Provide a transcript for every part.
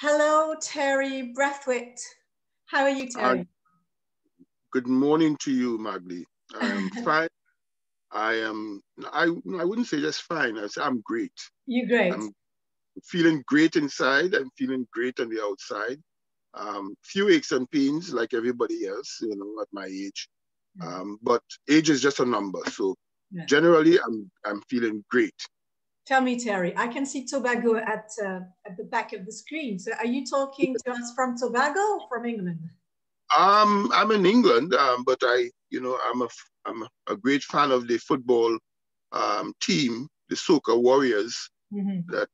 Hello, Terry Brathwaite. How are you, Terry? Good morning to you, Magali. I am fine. I wouldn't say just fine. I say I'm great. You're great. I'm feeling great inside. I'm feeling great on the outside. Few aches and pains like everybody else, at my age. But age is just a number. So generally, I'm feeling great. Tell me, Terry, I can see Tobago at the back of the screen. So are you talking to us from Tobago or from England? I'm in England, but I'm a great fan of the football team, the Soca Warriors, that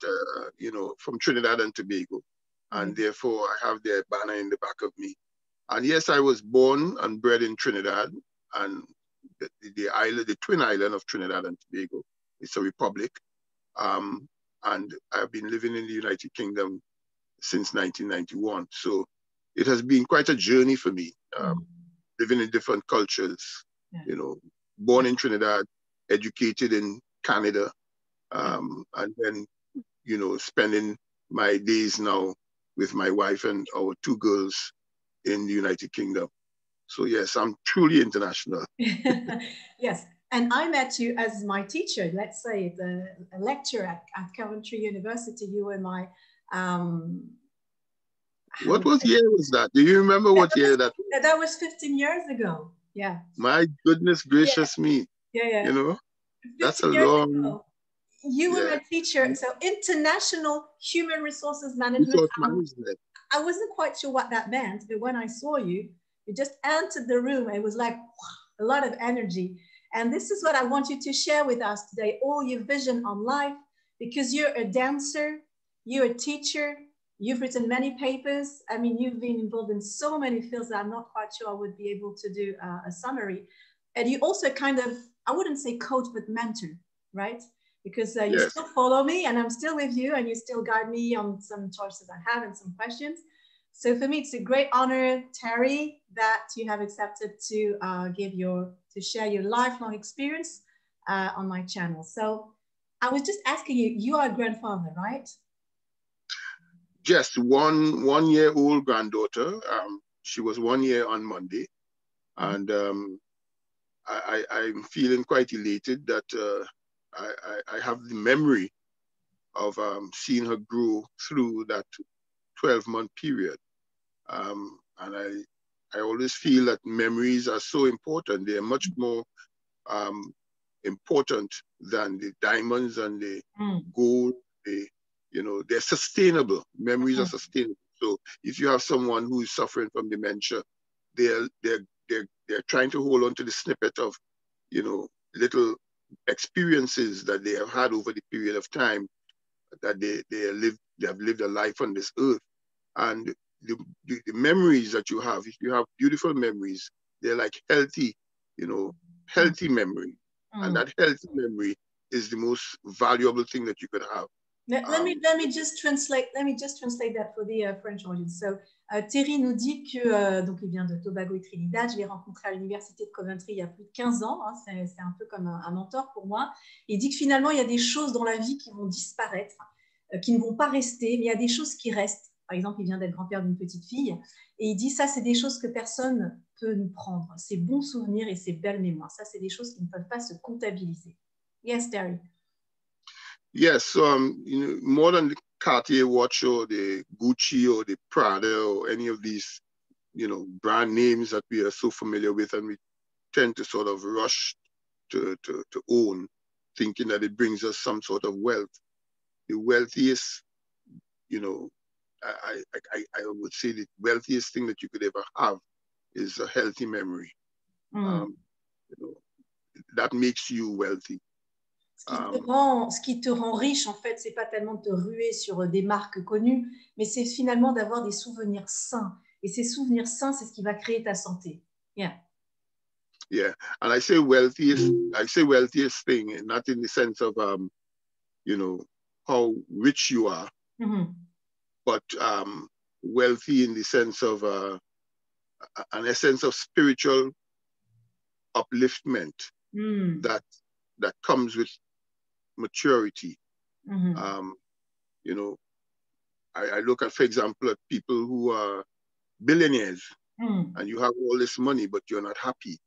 from Trinidad and Tobago, and therefore I have their banner in the back of me. And yes, I was born and bred in Trinidad, and the twin island of Trinidad and Tobago. It's a republic, and I've been living in the United Kingdom since 1991. So it has been quite a journey for me, living in different cultures, born in Trinidad, educated in Canada, and then, spending my days now with my wife and our two girls in the United Kingdom. So yes, I'm truly international. Yes, and I met you as my teacher, let's say, a lecturer at Coventry University. You were my... What year was that? Do you remember what year that was? That was 15 years ago. Yeah. My goodness gracious me. Yeah. That's a long... You were my teacher. So international human resources management. I wasn't quite sure what that meant, but when I saw you, you just entered the room. It was like a lot of energy. And this is what I want you to share with us today, all your vision on life, because you're a dancer, you're a teacher, you've written many papers. I mean, you've been involved in so many fields that I'm not quite sure I would be able to do a summary. And you also kind of, I wouldn't say coach, but mentor, right? Because you still follow me and I'm still with you and you still guide me on some choices I have and some questions. So for me, it's a great honor, Terry, that you have accepted to share your lifelong experience on my channel. So I was just asking you, you are a grandfather, right? Just one-year-old granddaughter. She was 1 year on Monday. And I'm feeling quite elated that I have the memory of seeing her grow through that 12-month period. And I always feel that memories are so important. They are much more important than the diamonds and the gold. They're sustainable. Memories are sustainable. So if you have someone who is suffering from dementia, they're trying to hold on to the snippet of, little experiences that they have had over the period of time that they have lived a life on this earth. And the memories that you have, if you have beautiful memories, they're like healthy, healthy memory. And that healthy memory is the most valuable thing that you could have. Let me just translate that for the French audience. So Terry nous dit que donc il vient de Tobago et Trinidad. Je l'ai rencontré à l'université de Coventry il y a plus de 15 ans. Hein, c'est un peu comme un mentor pour moi. Il dit que finalement il y a des choses dans la vie qui vont disparaître, qui ne vont pas rester, mais il y a des choses qui restent. Par exemple, il vient d'être grand-père d'une petite fille et il dit ça, c'est des choses que personne peut nous prendre. Ces bons souvenirs et ces belles mémoires. Ça, c'est des choses qui ne peuvent pas se comptabiliser. Yes, Terry. Yes, so more than the Cartier watch or the Gucci or the Prada or any of these, brand names that we are so familiar with, and we tend to sort of rush to own, thinking that it brings us some sort of wealth. The wealthiest, I would say the wealthiest thing that you could ever have is a healthy memory. That makes you wealthy. Ce qui te rend riche, en fait, c'est pas tellement de te ruer sur des marques connues, mais c'est finalement d'avoir des souvenirs sains. Et ces souvenirs sains, c'est ce qui va créer ta santé. Yeah. Yeah, and I say wealthiest thing, not in the sense of how rich you are, but wealthy in the sense of an essence of spiritual upliftment that comes with maturity. I look at, for example, at people who are billionaires, and you have all this money, but you're not happy.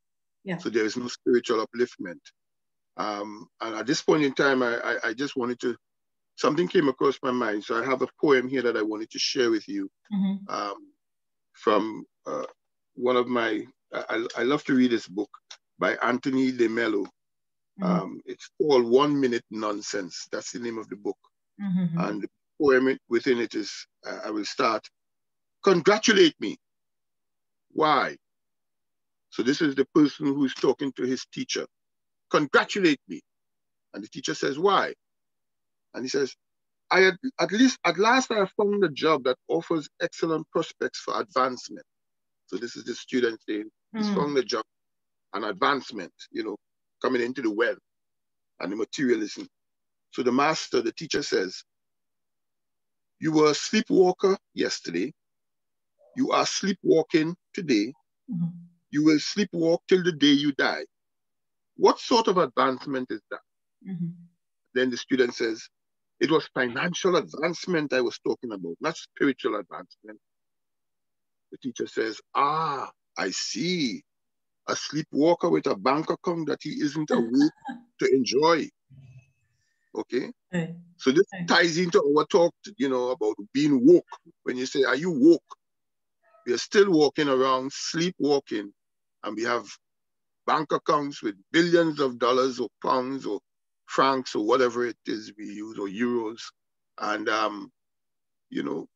Yeah. So there is no spiritual upliftment. And at this point in time, I just wanted to, something came across my mind. So I have a poem here that I wanted to share with you from one of my, I love to read this book by Anthony de Mello. It's called 1 Minute Nonsense. That's the name of the book. And the poem within it is, I will start, congratulate me. Why? So this is the person who's talking to his teacher. Congratulate me. And the teacher says, why? And he says, at last I have found a job that offers excellent prospects for advancement. So this is the student saying, he's found a job, an advancement, you know, coming into the wealth and the materialism. So the master, the teacher says, you were a sleepwalker yesterday. You are sleepwalking today. You will sleepwalk till the day you die. What sort of advancement is that? Then the student says, it was financial advancement I was talking about, not spiritual advancement. The teacher says, ah, I see. A sleepwalker with a bank account that he isn't awake to enjoy. Okay? So this ties into our talk, you know, about being woke. When you say, are you woke? We are still walking around, sleepwalking, and we have bank accounts with billions of dollars or pounds or francs or whatever it is we use, or euros. And, you know,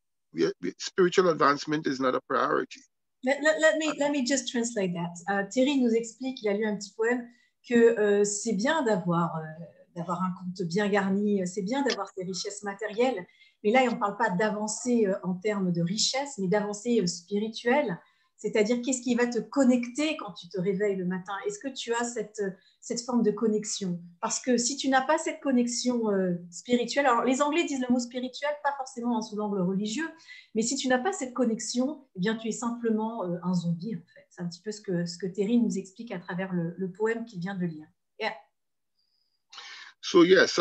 spiritual advancement is not a priority. Let me just translate that. Thierry nous explique, il a lu un petit poème, que c'est bien d'avoir un compte bien garni, c'est bien d'avoir ces richesses matérielles, mais là, on ne parle pas d'avancer en termes de richesse, mais d'avancer spirituelle. C'est-à-dire, qu'est-ce qui va te connecter quand tu te réveilles le matin? Est-ce que tu as cette forme de connexion? Parce que si tu n'as pas cette connexion spirituelle, alors les Anglais disent le mot spirituel, pas forcément sous l'angle religieux, mais si tu n'as pas cette connexion, eh bien, tu es simplement un zombie, en fait. C'est un petit peu ce que Thierry nous explique à travers le poème qu'il vient de lire. Yeah. So yes,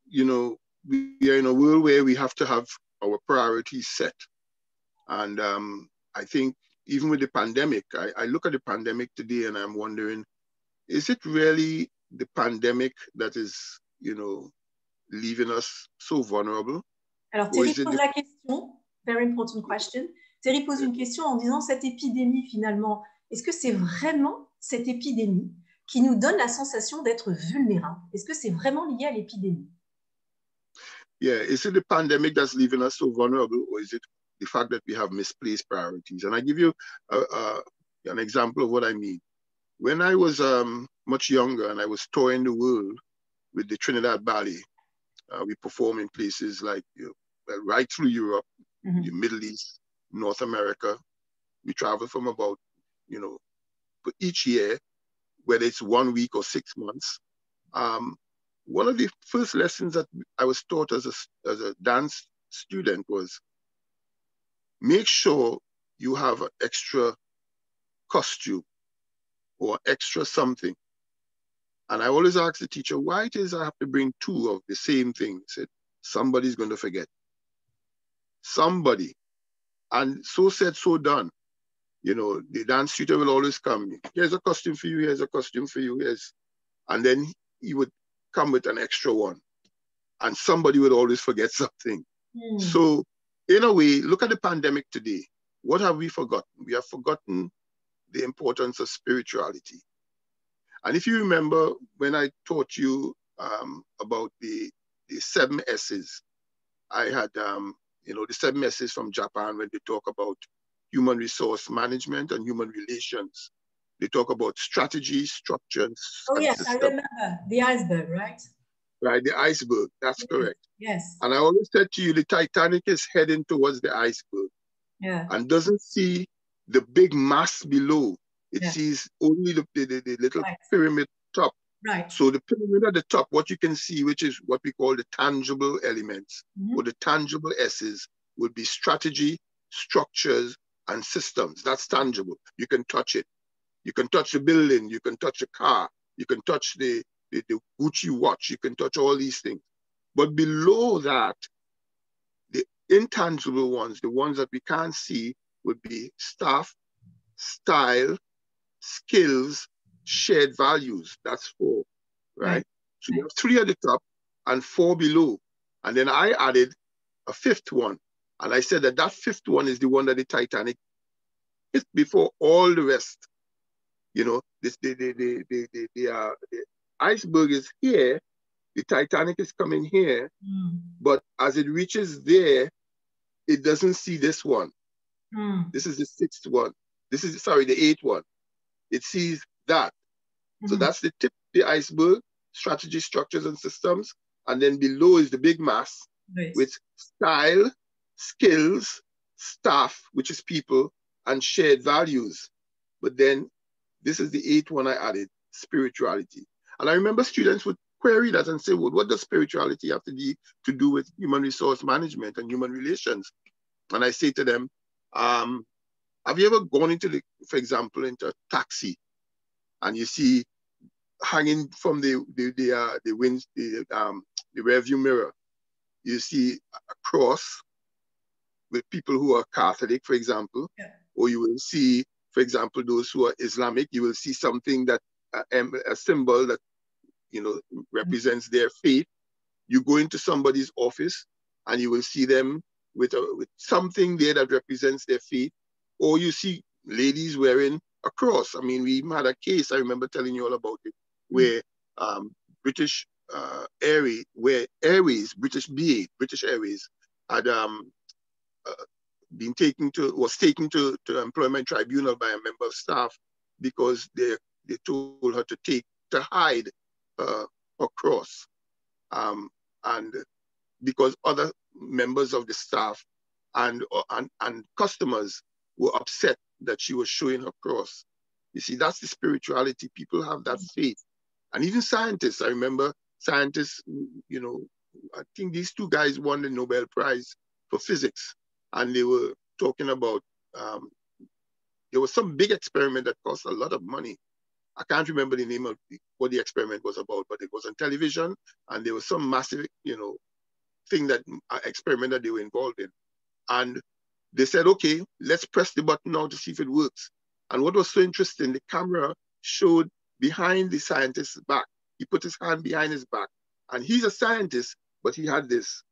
you know, we are in a world where we have to have our priorities set. And I think even with the pandemic, I look at the pandemic today and I'm wondering, is it really the pandemic that is, you know, leaving us so vulnerable? Alors, Thierry pose la question, very important question. Thierry pose une question en disant, cette épidémie, finalement, est-ce que c'est vraiment cette épidémie qui nous donne la sensation d'être vulnérables? Est-ce que c'est vraiment lié à l'épidémie? Yeah, is it the pandemic that's leaving us so vulnerable, or is it the fact that we have misplaced priorities? And I give you an example of what I mean. When I was much younger and I was touring the world with the Trinidad Ballet, we perform in places like, you know, right through Europe, the Middle East, North America. We travel from about, you know, for each year, whether it's 1 week or 6 months. One of the first lessons that I was taught as a dance student was, make sure you have an extra costume or extra something. And I always ask the teacher, why it is I have to bring 2 of the same thing? He said, somebody's going to forget. Somebody. And so said, so done. You know, the dance tutor will always come. Here's a costume for you. Here's a costume for you. Here's, and then he would come with an extra one. And somebody would always forget something. So in a way, look at the pandemic today. What have we forgotten? We have forgotten the importance of spirituality. And if you remember when I taught you about the 7 S's, I had, you know, the 7 S's from Japan when they talk about human resource management and human relations. They talk about strategy, structure, and yes, system. I remember. The iceberg, right? Right, the iceberg, that's correct. Yes. And I always said to you, the Titanic is heading towards the iceberg. Yeah. And doesn't see the big mass below. It sees only the little pyramid top. Right. So the pyramid at the top, what you can see, which is what we call the tangible elements, or the tangible S's, would be strategy, structures, and systems. That's tangible. You can touch it. You can touch the building. You can touch a car. You can touch the Gucci watch. You can touch all these things. But below that, intangible ones, the ones that we can't see, would be staff, style, skills, shared values. That's 4, right? So you have 3 at the top and 4 below. And then I added a 5th one. And I said that 5th one is the one that the Titanic hit before all the rest. You know, the iceberg is here, the Titanic is coming here, but as it reaches there, it doesn't see this one. This is the 6th one. This is, sorry, the 8th one. It sees that. So that's the tip of the iceberg, strategy, structures, and systems. And then below is the big mass with style, skills, staff, which is people, and shared values. But then this is the 8th one I added, spirituality. And I remember students would query that and say, well, what does spirituality have to do with human resource management and human relations? And I say to them, have you ever gone into for example, into a taxi and you see hanging from the rearview mirror, you see a cross with people who are Catholic, for example, or you will see, for example, those who are Islamic, you will see something that, a symbol that, you know, represents their faith. You go into somebody's office and you will see them with something there that represents their faith, or you see ladies wearing a cross. I mean, we even had a case, I remember telling you all about it, where British Airways, British Airways, had was taken to employment tribunal by a member of staff because they told her to hide her cross, and because other members of the staff and customers were upset that she was showing her cross. You see, that's the spirituality. People have that faith. And even scientists, I remember scientists, you know, I think these 2 guys won the Nobel Prize for physics. And they were talking about, there was some big experiment that cost a lot of money. I can't remember the name of what the experiment was about, but it was on television. And there was some massive, you know, experiment that they were involved in. And they said, okay, let's press the button now to see if it works. And what was so interesting, the camera showed behind the scientist's back. He put his hand behind his back. And he's a scientist, but he had this.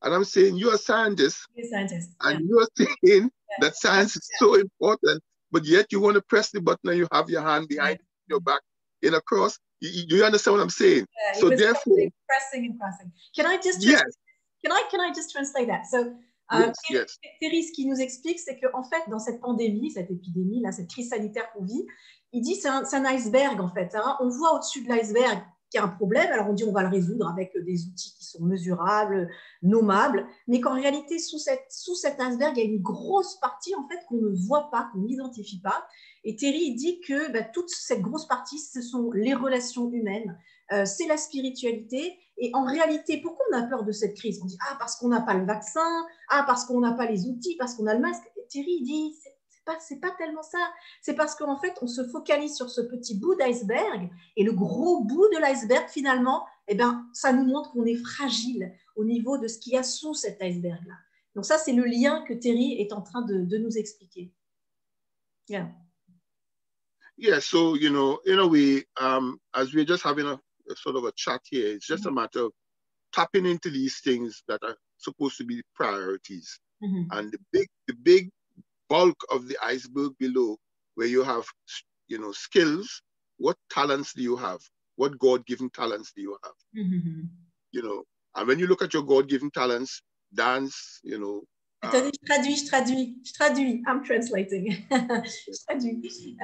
And I'm saying, you're a scientist. You're a scientist. And you're saying that science is so important, but yet you want to press the button and you have your hand behind your back in a cross. You understand what I'm saying? Yeah, so therefore, pressing and pressing. Can I just can I just translate that? So Thierry, ce qu'il nous explique, c'est qu'en fait, dans cette pandémie, cette épidémie, là, cette crise sanitaire qu'on vit, il dit c'est un iceberg en fait. Hein. On voit au-dessus de l'iceberg qu'il y a un problème, alors on dit on va le résoudre avec des outils qui sont mesurables, nommables, mais qu'en réalité, sous cet iceberg, il y a une grosse partie en fait qu'on ne voit pas, qu'on n'identifie pas. Et Thierry dit que toute cette grosse partie, ce sont les relations humaines, c'est la spiritualité. Et en réalité, pourquoi on a peur de cette crise? On dit parce qu'on n'a pas le vaccin, parce qu'on n'a pas les outils, parce qu'on a le masque. Et Thierry dit c'est pas tellement ça. C'est parce qu'en fait, on se focalise sur ce petit bout d'iceberg et le gros bout de l'iceberg, finalement, ça nous montre qu'on est fragile au niveau de ce qu'il y a sous cet iceberg-là. Donc ça, c'est le lien que Thierry est en train de nous expliquer. Yeah. Yeah, so, you know, in a way, as we're just having a sort of a chat here, it's just a matter of tapping into these things that are supposed to be priorities. And the big bulk of the iceberg below, where you have, you know, skills. What talents do you have? What God-given talents do you have? You know, and when you look at your God-given talents, dance, you know. Attendez, je traduis. I'm translating. Je traduis.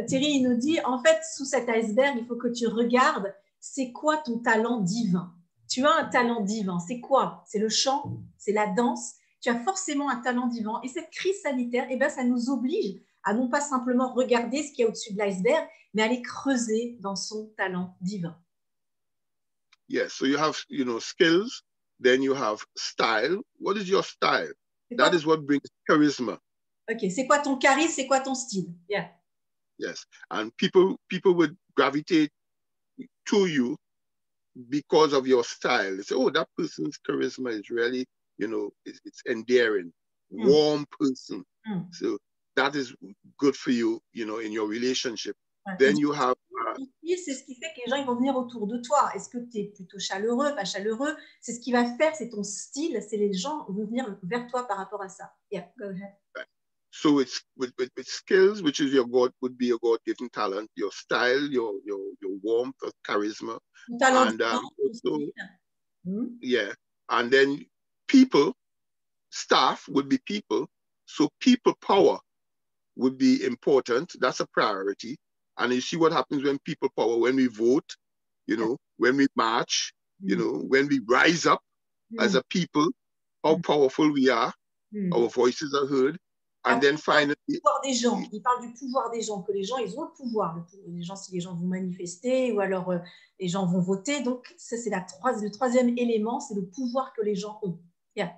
Thierry, il nous dit, en fait, sous cet iceberg, il faut que tu regardes, c'est quoi ton talent divin? Tu as un talent divin, c'est quoi? C'est le chant, c'est la danse. Tu as forcément un talent divin. Et cette crise sanitaire, ça nous oblige à non pas simplement regarder ce qu'il y a au-dessus de l'iceberg, mais à aller creuser dans son talent divin. Yes, so you have, you know, skills, then you have style. What is your style? That is what brings charisma. Ok, c'est quoi ton charisme, c'est quoi ton style? Yeah. Yes, and people would gravitate to you because of your style. They say, oh, that person's charisma is really you know, it's endearing, warm person. So that is good for you, you know, in your relationship. Then you have... c'est ce qui fait que les gens ils vont venir autour de toi. Est-ce que tu es plutôt chaleureux, pas chaleureux? C'est ce qui va faire, c'est ton style, c'est les gens vont venir vers toi par rapport à ça. Yeah, go ahead. Right. So it's with skills, which is your God, would be your God-given talent, your style, your warmth, or charisma, and also, yeah, and then people, staff would be people. So people power would be important. That's a priority. And you see what happens when people power, when we vote, you know, when we march, you know, when we rise up as a people, how powerful we are, our voices are heard. And then finally... Le pouvoir des gens. Il parle du pouvoir des gens, que les gens, ils ont le pouvoir. Les gens, si les gens vont manifester ou alors les gens vont voter. Donc, ça, c'est le troisième élément, c'est le pouvoir que les gens ont. Yeah.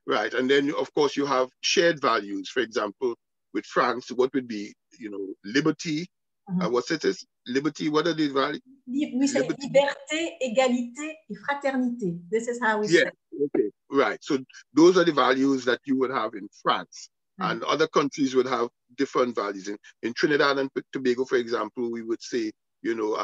Right. And then, of course, you have shared values. For example, with France, what would be, you know, liberty. What's it is? Liberty, what are these values? Oui, c'est liberté, égalité et fraternité. This is how we say. Okay, right. So those are the values that you would have in France. And other countries would have different values. In Trinidad and Tobago, for example, we would say, you know,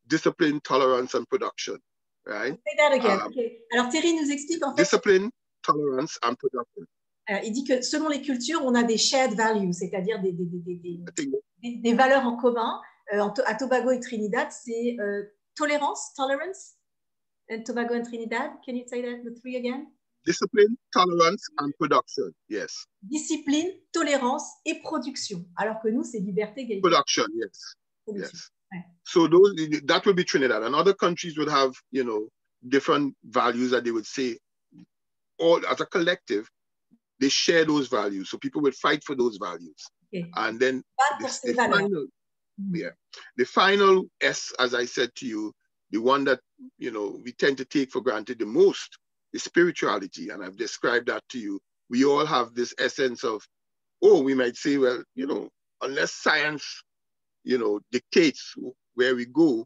discipline, tolerance, and production, right? Say that again. Okay. Alors Thierry nous explique en fait. Discipline, tolerance, and production. Il dit que selon les cultures, on a des shared values, c'est-à-dire des valeurs en commun. À Tobago et Trinidad, c'est tolerance, and Tobago and Trinidad. Can you say that, the three again? Discipline, tolerance, and production, yes. Discipline, tolérance et production. Alors que nous, c'est liberté, égalité. Production, yes. Production. Yes. Ouais. So that would be Trinidad. And other countries would have, you know, different values that they would say, all as a collective, they share those values. So people would fight for those values. Okay. And then the final S, as I said to you, the one that, you know, we tend to take for granted the most is spirituality. And I've described that to you. We all have this essence of, oh, we might say, well, you know, unless science, you know, dictates where we go,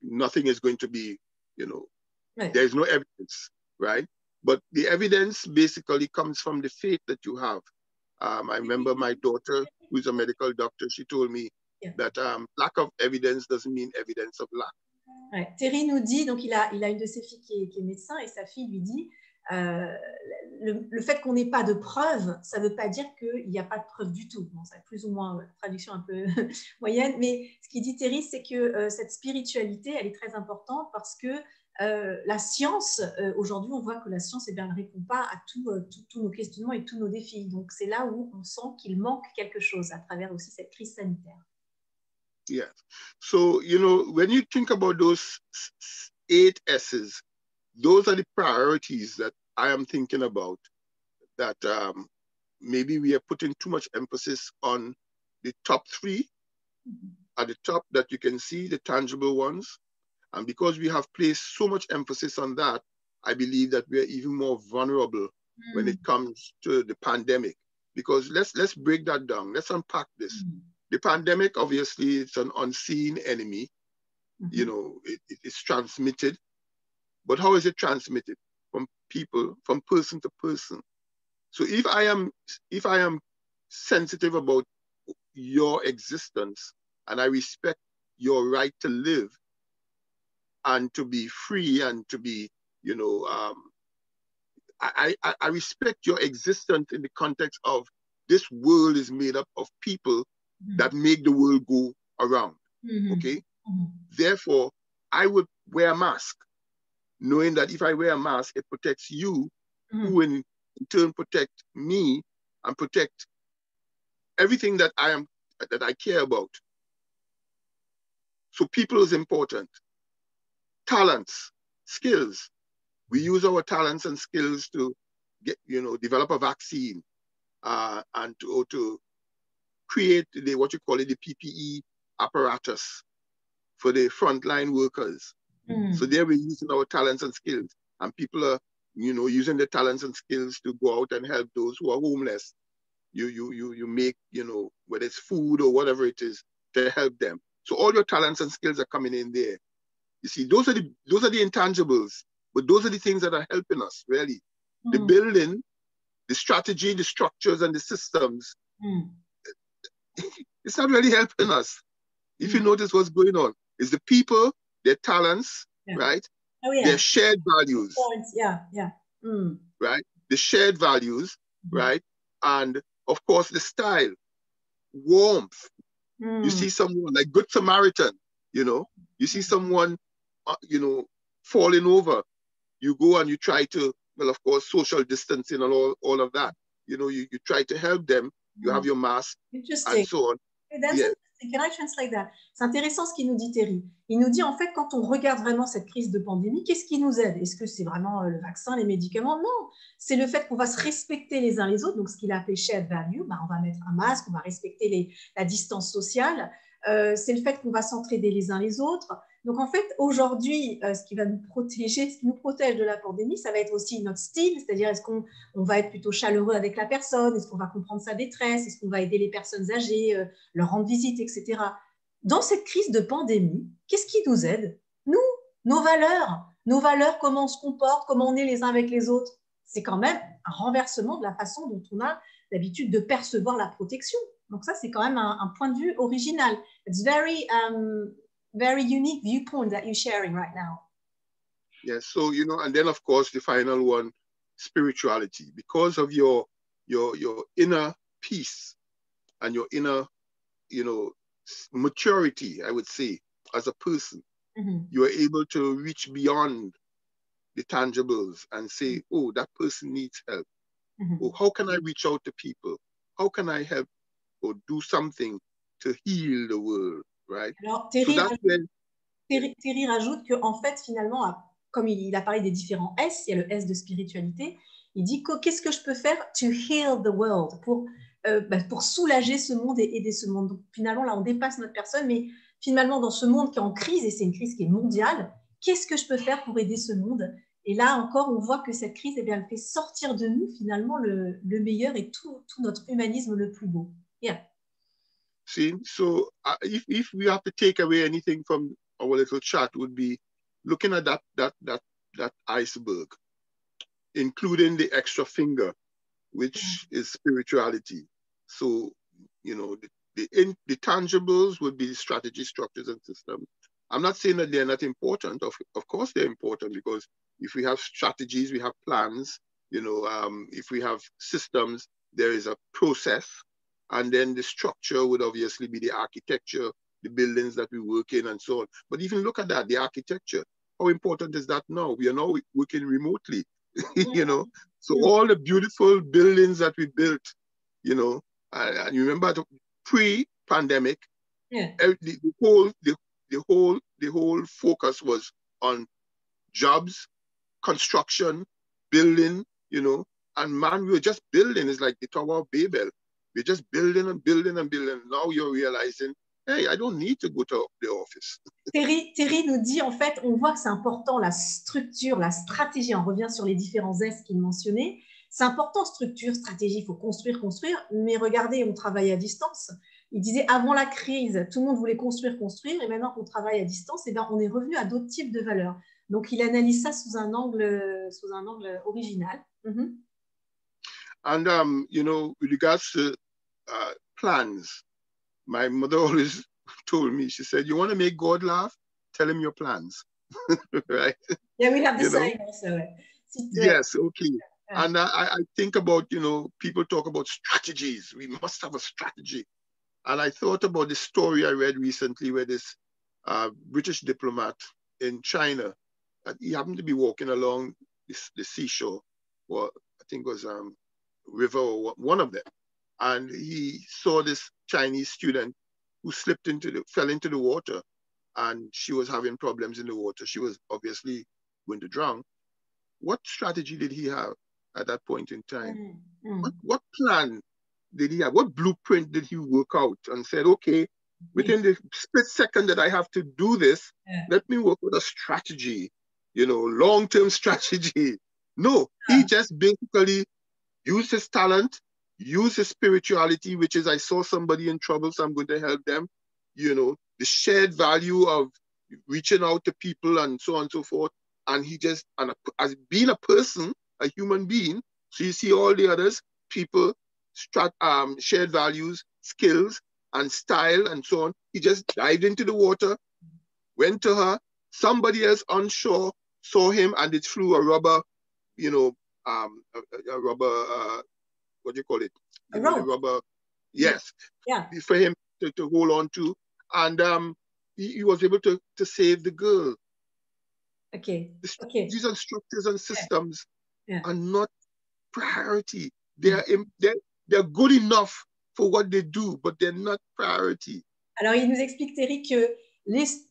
nothing is going to be, you know, there's no evidence, right? But the evidence basically comes from the faith that you have. I remember my daughter, who's a medical doctor, she told me that lack of evidence doesn't mean evidence of lack. Ouais. Thierry nous dit, donc il a une de ses filles qui est médecin et sa fille lui dit, le fait qu'on n'ait pas de preuves, ça ne veut pas dire qu'il n'y a pas de preuves du tout. Bon, c'est plus ou moins traduction un peu moyenne, mais ce qu'il dit Thierry, c'est que cette spiritualité, elle est très importante parce que la science, aujourd'hui, on voit que la science ne répond pas à tous nos questionnements et tous nos défis. Donc, c'est là où on sent qu'il manque quelque chose à travers aussi cette crise sanitaire. Yes. So, you know, when you think about those 8 S's, those are the priorities that I am thinking about, that maybe we are putting too much emphasis on the top 3 at the top that you can see, the tangible ones. And because we have placed so much emphasis on that, I believe that we are even more vulnerable when it comes to the pandemic. Because let's break that down. Let's unpack this. The pandemic, obviously, it's an unseen enemy. You know, it's transmitted. But how is it transmitted? From people, from person to person. So if I am sensitive about your existence and I respect your right to live and to be free and to be, you know, I respect your existence in the context of this world is made up of people that make the world go around, okay? Therefore, I would wear a mask, knowing that if I wear a mask, it protects you, who in turn protect me and protect everything that I care about. So people is important. Talents, skills. We use our talents and skills to get, you know, develop a vaccine and to create what you call it, the PPE apparatus for the frontline workers. So there we're using our talents and skills, and people are, you know, using their talents and skills to go out and help those who are homeless. You make, you know, whether it's food or whatever it is, to help them. So all your talents and skills are coming in there. You see, those are the intangibles But those are the things that are helping us, really. The building, the strategy, the structures, and the systems, it's not really helping us. If you notice what's going on, it's the people, their talents, right? Oh, yeah. Their shared values. Points. Yeah, yeah. Right? The shared values, right? And of course, the style, warmth. You see someone like Good Samaritan, you know, you see someone, you know, falling over. You go and you try to, well, of course, social distancing and all of that. You know, you try to help them. You have your mask and so on. That's interesting. Can I translate that? C'est intéressant ce qu'il nous dit, Terry. Il nous dit, en fait, quand on regarde vraiment cette crise de pandémie, qu'est-ce qui nous aide? Est-ce que c'est vraiment le vaccin, les médicaments? Non. C'est le fait qu'on va se respecter les uns les autres. Donc, ce qu'il a appelé shared value, bah, on va mettre un masque, on va respecter la distance sociale. C'est le fait qu'on va s'entraider les uns les autres. Donc, en fait, aujourd'hui, ce qui va nous protéger, ce qui nous protège de la pandémie, ça va être aussi notre style, c'est-à-dire est-ce qu'on va être plutôt chaleureux avec la personne, est-ce qu'on va comprendre sa détresse, est-ce qu'on va aider les personnes âgées, leur rendre visite, etc. Dans cette crise de pandémie, qu'est-ce qui nous aide? Nous, nos valeurs, comment on se comporte, comment on est les uns avec les autres. C'est quand même un renversement de la façon dont on a l'habitude de percevoir la protection. Donc ça, c'est quand même un point de vue original. It's very unique viewpoint that you're sharing right now. Yeah, so, you know, and then of course the final one, spirituality. Because of your inner peace and your inner, you know, maturity, I would say, as a person, you are able to reach beyond the tangibles and say, oh, that person needs help. Oh, how can I reach out to people? How can I help or do something to heal the world? Right? Alors, Terry rajoute qu'en fait, finalement, comme il a parlé des différents S, il y a le S de spiritualité, il dit qu'est-ce que je peux faire to heal the world, pour soulager ce monde et aider ce monde. Donc, finalement, là, on dépasse notre personne, mais finalement, dans ce monde qui est en crise, et c'est une crise qui est mondiale, qu'est-ce que je peux faire pour aider ce monde? Et là encore, on voit que cette crise, eh bien, elle fait sortir de nous, finalement, le meilleur et tout notre humanisme le plus beau. Yeah. See, so if we have to take away anything from our little chat, would be looking at that iceberg, including the extra finger, which is spirituality. So, you know, the tangibles would be strategy, structures, and systems. I'm not saying that they're not important. Of course, they're important, because if we have strategies, we have plans. You know, if we have systems, there is a process. And then the structure would obviously be the architecture, the buildings that we work in and so on. But even look at that, the architecture. How important is that now? We are now working remotely, you know. So all the beautiful buildings that we built, you know, and you remember pre-pandemic, the whole focus was on jobs, construction, building, you know. And man, we were just building. It's like the Tower of Babel. We're just building and building and building. Now you're realizing, hey, I don't need to go to the office. Terry nous dit, en fait, on voit que c'est important, la structure, la stratégie. On revient sur les différents S qu'il mentionnait. C'est important, structure, stratégie, il faut construire. Mais regardez, on travaille à distance. Il disait, avant la crise, tout le monde voulait construire. Et maintenant qu'on travaille à distance, eh bien, on est revenu à d'autres types de valeurs. Donc, il analyse ça sous un angle original. And, you know, with regards to plans, my mother always told me, she said, you want to make God laugh? Tell him your plans, right? Yeah, we have the same also. Yes, okay. Yeah. And I think about, you know, people talk about strategies. We must have a strategy. And I thought about the story I read recently where this British diplomat in China, he happened to be walking along the seashore, or I think it was river or one of them. And he saw this Chinese student who fell into the water, and she was having problems in the water. She was obviously going to drown. What strategy did he have at that point in time? What plan did he have? What blueprint did he work out and said, okay, within the split second that I have to do this, let me work with a strategy, you know, long-term strategy. No, he just basically used his talent, used his spirituality, which is I saw somebody in trouble, so I'm going to help them. You know, the shared value of reaching out to people and so on and so forth. and he just, as being a person, a human being, so you see all the others, people, shared values, skills, and style, and so on. He just dived into the water, went to her. Somebody else on shore saw him, and it threw a rubber, you know, a rubber, what do you call it? You know, the rubber, yes, yeah, for him to hold on to. And he was able to save the girl. Okay. These are structures and systems are not priority. They're good enough for what they do, but they're not priority. Alors, il nous explique, Terry, que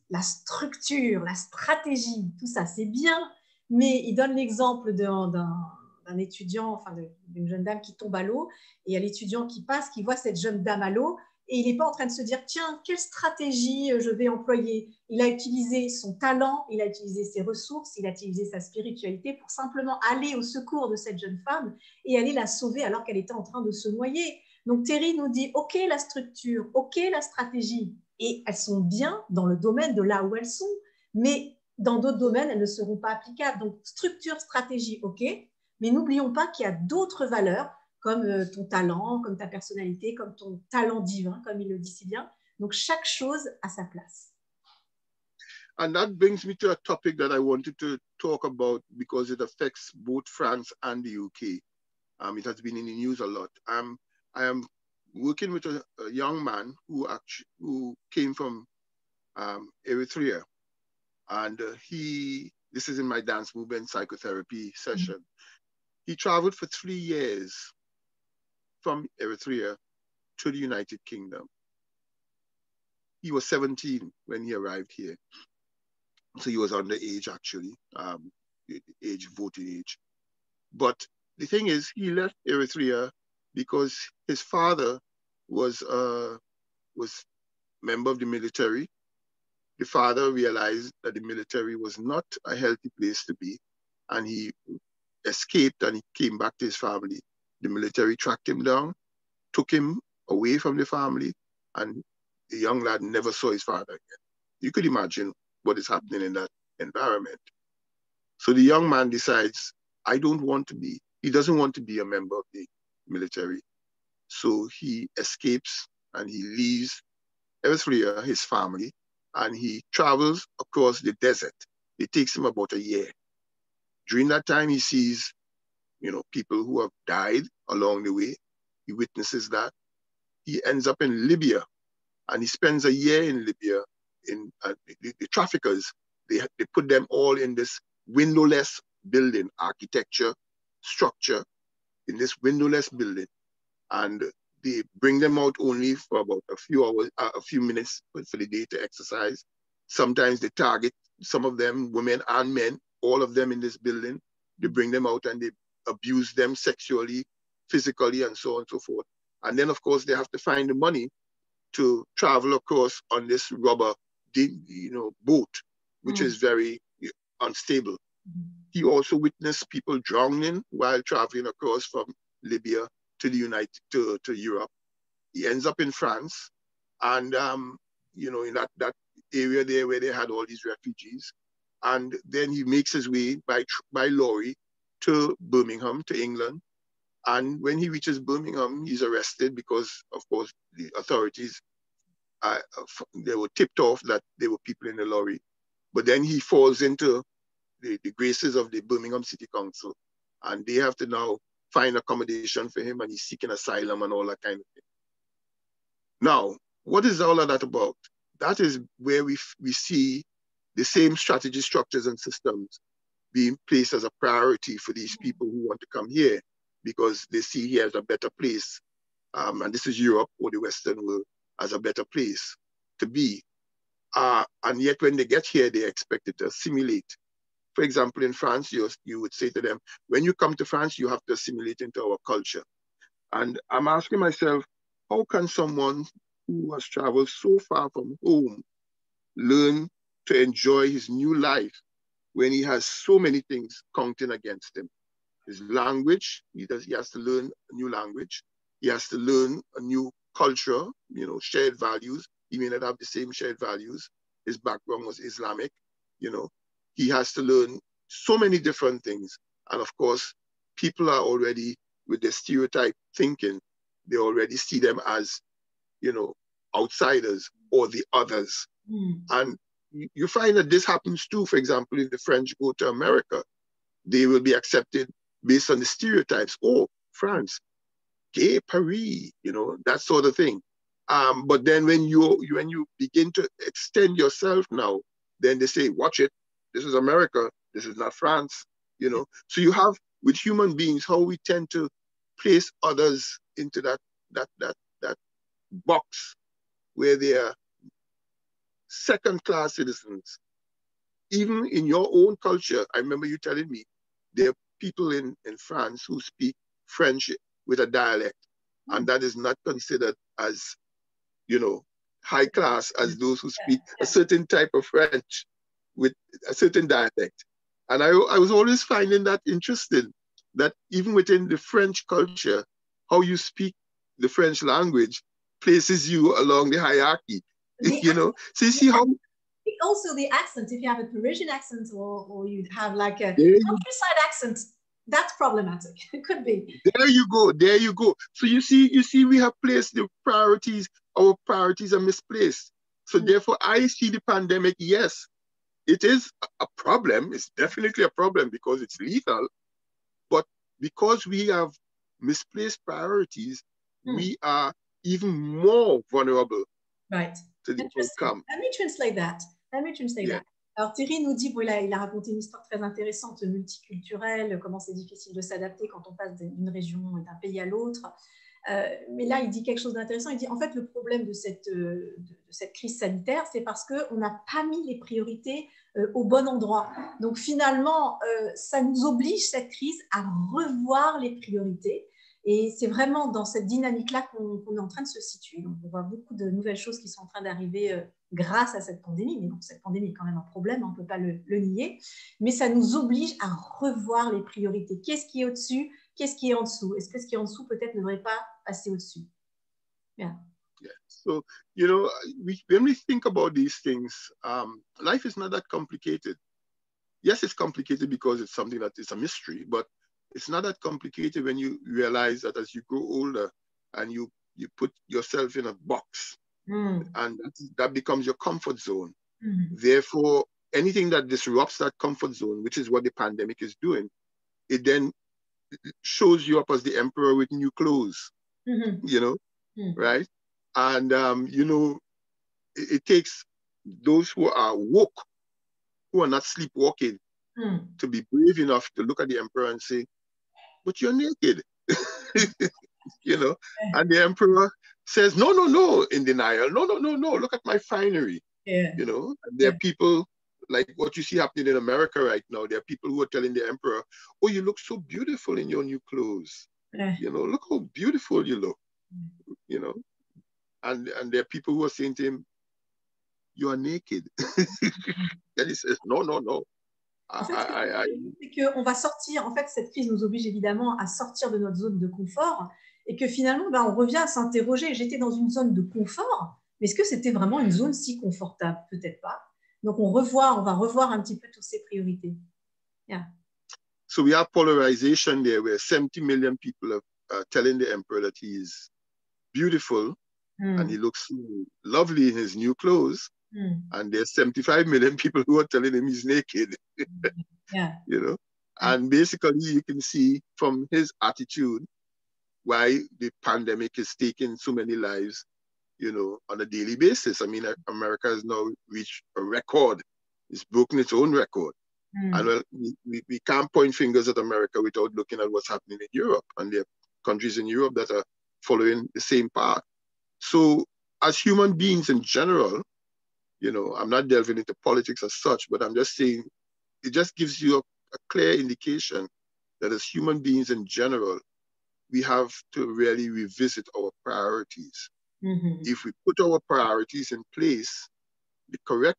la structure, la stratégie, tout ça, c'est bien, mais il donne l'exemple d'un étudiant, enfin d'une jeune dame qui tombe à l'eau, et il y a l'étudiant qui passe, qui voit cette jeune dame à l'eau, et il n'est pas en train de se dire, tiens, quelle stratégie je vais employer? Il a utilisé son talent, il a utilisé ses ressources, il a utilisé sa spiritualité pour simplement aller au secours de cette jeune femme et aller la sauver alors qu'elle était en train de se noyer. Donc Terry nous dit, ok la structure, ok la stratégie, et elles sont bien dans le domaine de là où elles sont, mais dans d'autres domaines, elles ne seront pas applicables. Donc structure, stratégie, ok, mais n'oublions pas qu'il y a d'autres valeurs, comme ton talent, comme ta personnalité, comme ton talent divin, comme il le dit si bien. Donc chaque chose a sa place. And that brings me to a topic that I wanted to talk about because it affects both France and the UK. It has been in the news a lot. I am working with a young man who came from Eritrea, and this is in my dance movement psychotherapy session. He traveled for 3 years from Eritrea to the United Kingdom. He was 17 when he arrived here. So he was underage, actually, voting age. But the thing is, he left Eritrea because his father was member of the military. The father realized that the military was not a healthy place to be, and he escaped and he came back to his family. The military tracked him down, took him away from the family, and the young lad never saw his father again. You could imagine what is happening in that environment. So the young man decides, he doesn't want to be a member of the military. So he escapes and he leaves Eritrea, his family, and he travels across the desert. It takes him about a year. During that time, he sees, people who have died along the way. He witnesses that. He ends up in Libya, and he spends a year in Libya. The traffickers, they put them all in this windowless building, architecture, structure, in this windowless building. And they bring them out only for about a few hours, a few minutes for the day to exercise. Sometimes they target some of them, women and men, all of them in this building. They bring them out and they abuse them sexually, physically, and so on and so forth. And then, of course, they have to find the money to travel across on this rubber, boat, which is very unstable. He also witnessed people drowning while traveling across from Libya to to Europe. He ends up in France, and in that area there where they had all these refugees, and then he makes his way by lorry to Birmingham, to England. And when he reaches Birmingham, he's arrested because, of course, the authorities they were tipped off that there were people in the lorry. But then he falls into the graces of the Birmingham City Council, and they have to now find accommodation for him, and he's seeking asylum and all that kind of thing. Now, what is all of that about? That is where we see the same strategy, structures, and systems being placed as a priority for these people who want to come here because they see here as a better place. And this is Europe or the Western world as a better place to be. And yet when they get here, they're expected to assimilate. For example, in France, you would say to them, when you come to France, you have to assimilate into our culture. And I'm asking myself, how can someone who has traveled so far from home learn to enjoy his new life when he has so many things counting against him? His language, he has to learn a new language. He has to learn a new culture, shared values. He may not have the same shared values. His background was Islamic, He has to learn so many different things. And of course, people are already, with their stereotype thinking, they already see them as, outsiders or the others. And you find that this happens too. For example, if the French go to America, they will be accepted based on the stereotypes. Oh, France, gay Paris, that sort of thing. But then when you begin to extend yourself now, then they say, watch it, this is America, this is not France, So you have, with human beings, how we tend to place others into that box where they are second-class citizens. Even in your own culture, I remember you telling me, there are people in France who speak French with a dialect, and that is not considered as, high class as those who speak a certain type of French with a certain dialect. And I was always finding that interesting, that even within the French culture, how you speak the French language places you along the hierarchy, So you see how... Also the accent, if you have a Parisian accent or you have like a countryside accent, that's problematic. It could be. There you go. So you see we have placed the priorities, our priorities are misplaced. So therefore I see the pandemic, yes, it is a problem. It's definitely a problem because it's lethal. But because we have misplaced priorities, we are even more vulnerable. Right. To the outcome. Let me translate that. Alors Thierry nous dit, il a raconté une histoire très intéressante, multiculturelle, comment c'est difficile de s'adapter quand on passe d'une région et d'un pays à l'autre. Mais là, il dit quelque chose d'intéressant. Il dit, en fait, le problème de cette crise sanitaire, c'est parce qu'on n'a pas mis les priorités au bon endroit. Donc finalement, ça nous oblige, cette crise, à revoir les priorités. Et c'est vraiment dans cette dynamique-là qu'on est en train de se situer. Donc, on voit beaucoup de nouvelles choses qui sont en train d'arriver grâce à cette pandémie. Mais donc, cette pandémie est quand même un problème, on ne peut pas le nier. Mais ça nous oblige à revoir les priorités. Qu'est-ce qui est au-dessus? Qu'est-ce qui est en dessous? Est-ce que ce qui est en dessous, peut-être, ne devrait pas passer au-dessus? Yeah. So, when we think about these things, life is not that complicated. Yes, it's complicated because it's something that is a mystery, but it's not that complicated when you realize that as you grow older and you put yourself in a box and that becomes your comfort zone. Therefore, anything that disrupts that comfort zone, which is what the pandemic is doing, it then shows you up as the emperor with new clothes, right? And, it takes those who are woke, who are not sleepwalking, to be brave enough to look at the emperor and say, but you're naked, and the emperor says, no, in denial, no, look at my finery, and there are people like what you see happening in America right now. There are people who are telling the emperor, oh, you look so beautiful in your new clothes, look how beautiful you look, and there are people who are saying to him, you are naked. And he says, no. En fait, c'est qu'on va sortir, en fait, cette crise nous oblige évidemment à sortir de notre zone de confort et que finalement, on revient à s'interroger. J'étais dans une zone de confort, mais est-ce que c'était vraiment une zone si confortable? Peut-être pas. Donc, on va revoir un petit peu toutes ces priorités. Yeah. So we have polarization there where 70 million people are telling the emperor that he is beautiful and he looks lovely in his new clothes. And there's 75 million people who are telling him he's naked. And basically you can see from his attitude why the pandemic is taking so many lives, on a daily basis. I mean, America has now reached a record. It's broken its own record. And well, we can't point fingers at America without looking at what's happening in Europe. And there are countries in Europe that are following the same path. So as human beings in general, I'm not delving into politics as such, but I'm just saying it just gives you a clear indication that as human beings in general, we have to really revisit our priorities. If we put our priorities in place, the correct,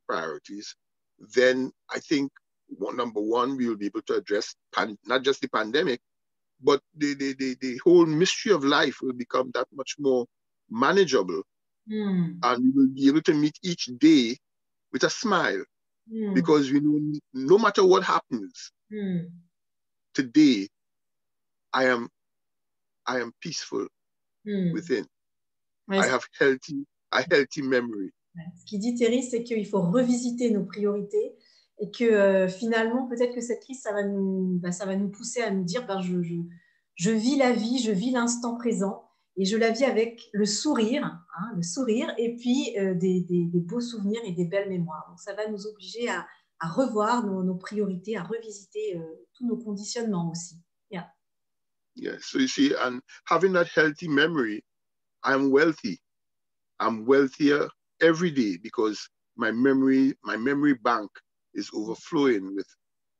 priorities, then I think, number one, we will be able to address not just the pandemic, but the whole mystery of life will become that much more manageable. And we will be able to meet each day with a smile. because we know no matter what happens, today I am peaceful within. I have a healthy memory. Ce qu'il dit, Terry, c'est qu'il faut revisiter nos priorités et que finalement, peut-être que cette crise, ça va nous pousser à nous dire, je vis la vie, je vis l'instant présent et je la vis avec le sourire et puis des beaux souvenirs et des belles mémoires. Donc, ça va nous obliger à revoir nos priorités, à revisiter tous nos conditionnements aussi. Yeah. Yeah. So you see, and having that healthy memory, I'm wealthy. I'm wealthier every day because my memory bank is overflowing with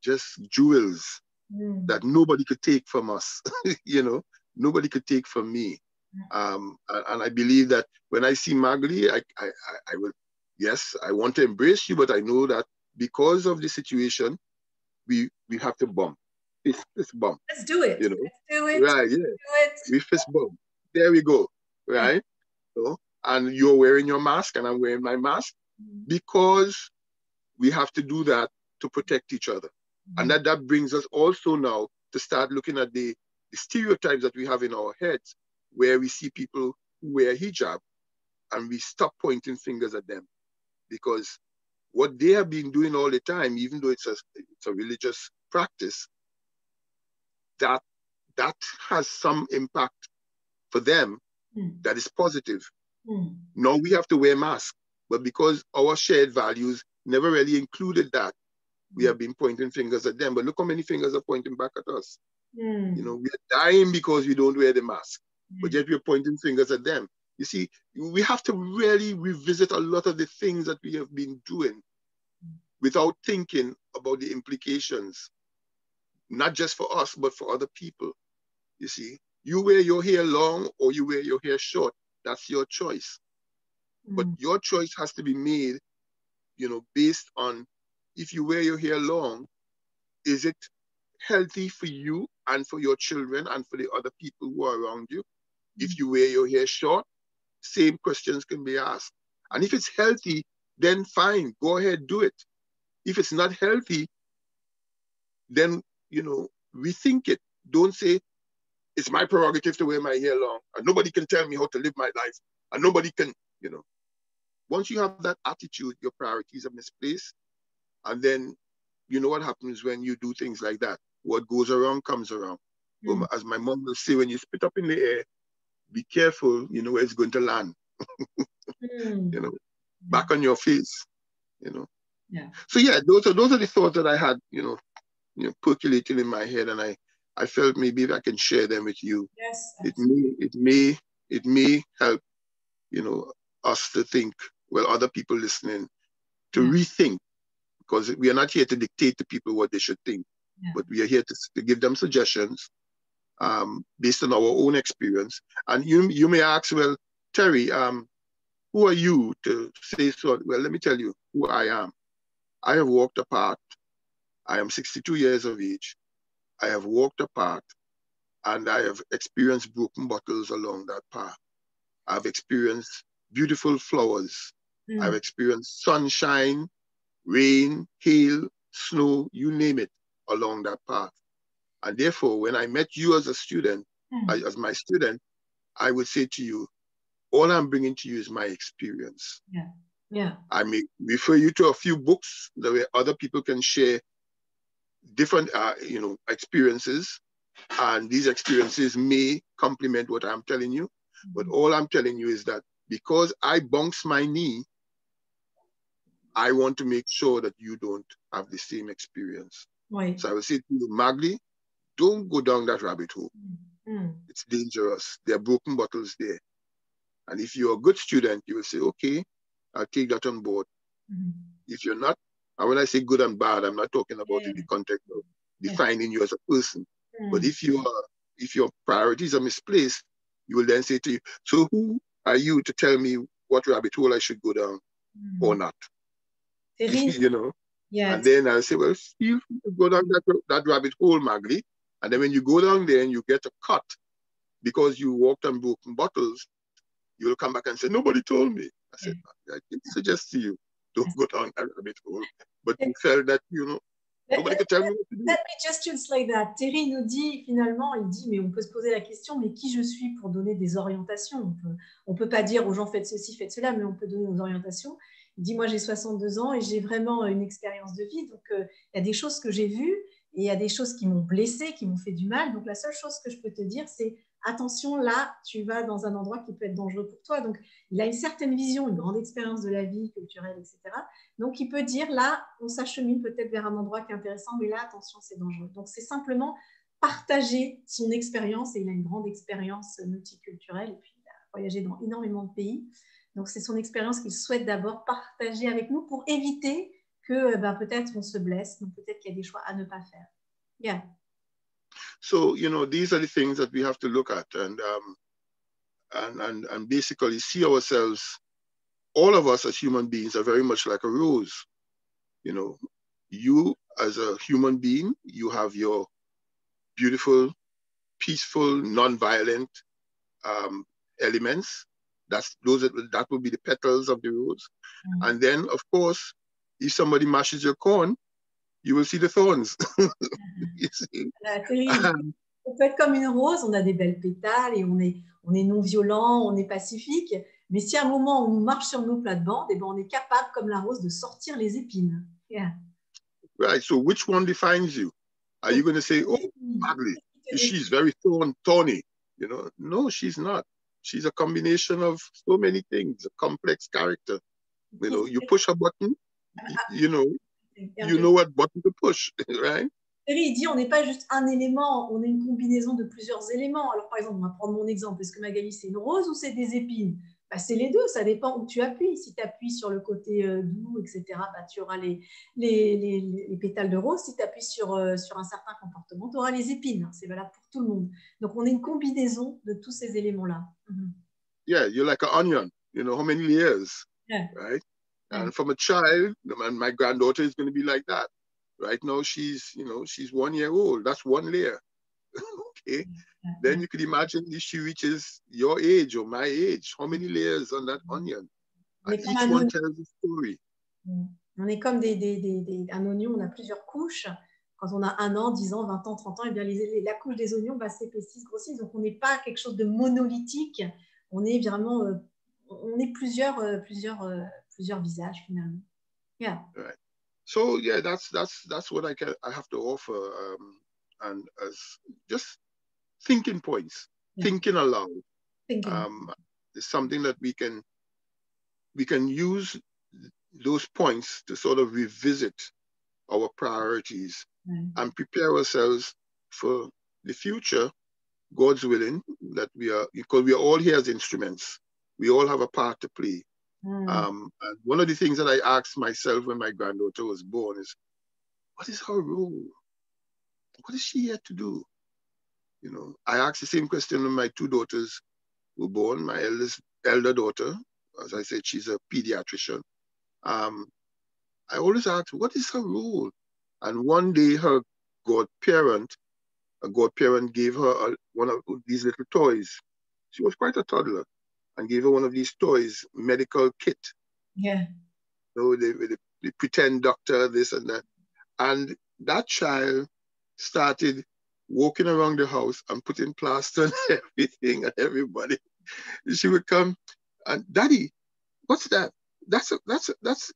just jewels that nobody could take from us. You know, nobody could take from me. And I believe that when I see Magali, I will, yes, I want to embrace you, but I know that because of the situation, we have to bump. Fist bump. Let's do it. You know? Let's do it. Right, yeah. We fist bump. There we go. Right? So, and you're wearing your mask and I'm wearing my mask because we have to do that to protect each other. And that brings us also now to start looking at the stereotypes that we have in our heads, where we see people who wear hijab and we stop pointing fingers at them because what they have been doing all the time, even though it's a religious practice, that has some impact for them that is positive. Now we have to wear masks, but because our shared values never really included that, we have been pointing fingers at them. But look how many fingers are pointing back at us. You know, we are dying because we don't wear the mask, but yet we're pointing fingers at them. You see, we have to really revisit a lot of the things that we have been doing without thinking about the implications, not just for us, but for other people. You see, you wear your hair long or you wear your hair short, that's your choice. But your choice has to be made, you know, based on if you wear your hair long, is it healthy for you and for your children and for the other people who are around you? If you wear your hair short, same questions can be asked. And if it's healthy, then fine, go ahead, do it. If it's not healthy, then, you know, rethink it. Don't say, it's my prerogative to wear my hair long, and nobody can tell me how to live my life, and nobody can, you know. Once you have that attitude, your priorities are misplaced, and then you know what happens when you do things like that. What goes around comes around. As my mom will say, when you spit up in the air, be careful, you know, where it's going to land. You know, back on your face, you know. Yeah. So yeah, those are the thoughts that I had, you know, percolating in my head, and I felt maybe if I can share them with you, yes, it may help, you know, us to think, well, other people listening, to rethink, because we are not here to dictate to people what they should think, but we are here to give them suggestions based on our own experience. And you may ask, well, Terry, who are you to say so? Well, let me tell you who I am. I have walked a path. I am 62 years of age. I have walked a path, and I have experienced broken bottles along that path. I've experienced beautiful flowers. I've experienced sunshine, rain, hail, snow, you name it, along that path. And therefore, when I met you as a student, as my student, I would say to you, all I'm bringing to you is my experience. Yeah. I may refer you to a few books where other people can share different, you know, experiences, and these experiences may complement what I'm telling you. But all I'm telling you is that because I bounce my knee, I want to make sure that you don't have the same experience. Right. So I will say to you, Magali, don't go down that rabbit hole. It's dangerous. There are broken bottles there. And if you're a good student, you will say, okay, I'll take that on board. If you're not, and when I say good and bad, I'm not talking about in the context of defining you as a person. But if your priorities are misplaced, you will then say to you, so who are you to tell me what rabbit hole I should go down or not? You know? Yeah. And then I'll say, well, feel free to go down that rabbit hole, Magali. And then when you go down there and you get a cut because you walked on broken bottles, you'll come back and say, nobody told me. I said, I can suggest to you, don't go down that rabbit hole. But we felt that, you know, nobody could tell me what to do. Let me just translate that. Terry nous dit, finalement, il dit, mais on peut se poser la question, mais qui je suis pour donner des orientations? On peut pas dire aux gens, faites ceci, faites cela, mais on peut donner des orientations. Il dit, moi, j'ai 62 ans et j'ai vraiment une expérience de vie. Donc, il y a des choses que j'ai vues et il y a des choses qui m'ont blessée, qui m'ont fait du mal. Donc, la seule chose que je peux te dire, c'est attention, là, tu vas dans un endroit qui peut être dangereux pour toi. Donc, il a une certaine vision, une grande expérience de la vie culturelle, etc. Donc, il peut dire, là, on s'achemine peut-être vers un endroit qui est intéressant, mais là, attention, c'est dangereux. Donc, c'est simplement partager son expérience, et il a une grande expérience multiculturelle, et puis il a voyagé dans énormément de pays. Donc, c'est son expérience qu'il souhaite d'abord partager avec nous pour éviter que peut-être on se blesse, donc peut-être qu'il y a des choix à ne pas faire. Yeah. So, you know, these are the things that we have to look at and basically see ourselves. All of us as human beings are very much like a rose. You know, you as a human being, you have your beautiful, peaceful, non-violent elements. That will be the petals of the rose. Mm-hmm. And then, of course, if somebody mashes your corn, you will see the thorns. You see? On peut être comme une rose, on a des belles pétales et on est non violent, on est pacifique. Mais si à un moment on marche sur nos plates-bandes, eh ben on est capable, comme la rose, de sortir les épines. Yeah. Right. So which one defines you? Are you going to say, "Oh, Magali, she's very thorny"? You know, no, she's not. She's a combination of so many things, a complex character. You know, you push a button, you know what button to push, right? Il dit on n'est pas juste un élément, on est une combinaison de plusieurs éléments. Alors par exemple, on va prendre mon exemple. Est-ce que Magali c'est une rose ou c'est des épines? C'est les deux, ça dépend où tu appuies. Si tu appuies sur le côté doux, etc., tu auras les pétales de rose. Si tu appuies sur un certain comportement, tu auras les épines. C'est valable pour tout le monde. Donc on est une combinaison de tous ces éléments-là. Yeah, you're like an onion. You know how many layers, yeah. Right? Yeah. And from a child, my granddaughter is going to be like that. Right now, she's 1 year old. That's one layer. Okay. Yeah. Then you could imagine if she reaches your age or my age, how many layers on that onion? And each one tells a story. On est comme un oignon, on a plusieurs couches. Quand on a 1 an, 10 ans, 20 ans, 30 ans, et bien la couche des oignons s'épaississe, grossit. Donc, on n'est pas quelque chose de monolithique. On est vraiment, on est plusieurs visages finalement. Yeah. Right. So yeah, that's what I have to offer, and as just thinking points, yeah. Thinking aloud. It's something that we can use those points to sort of revisit our priorities and prepare ourselves for the future, God's willing, that because we are all here as instruments. We all have a part to play. And one of the things that I asked myself when my granddaughter was born is, what is her role? What is she here to do? You know, I asked the same question when my 2 daughters were born. My elder daughter, as I said, she's a pediatrician. I always asked, what is her role? And one day a godparent gave her one of these little toys. She was quite a toddler, and gave her one of these toys, medical kit. Yeah. So they pretend doctor, this and that. And that child started walking around the house and putting plaster on everything and everybody. She would come and, Daddy, what's that? That's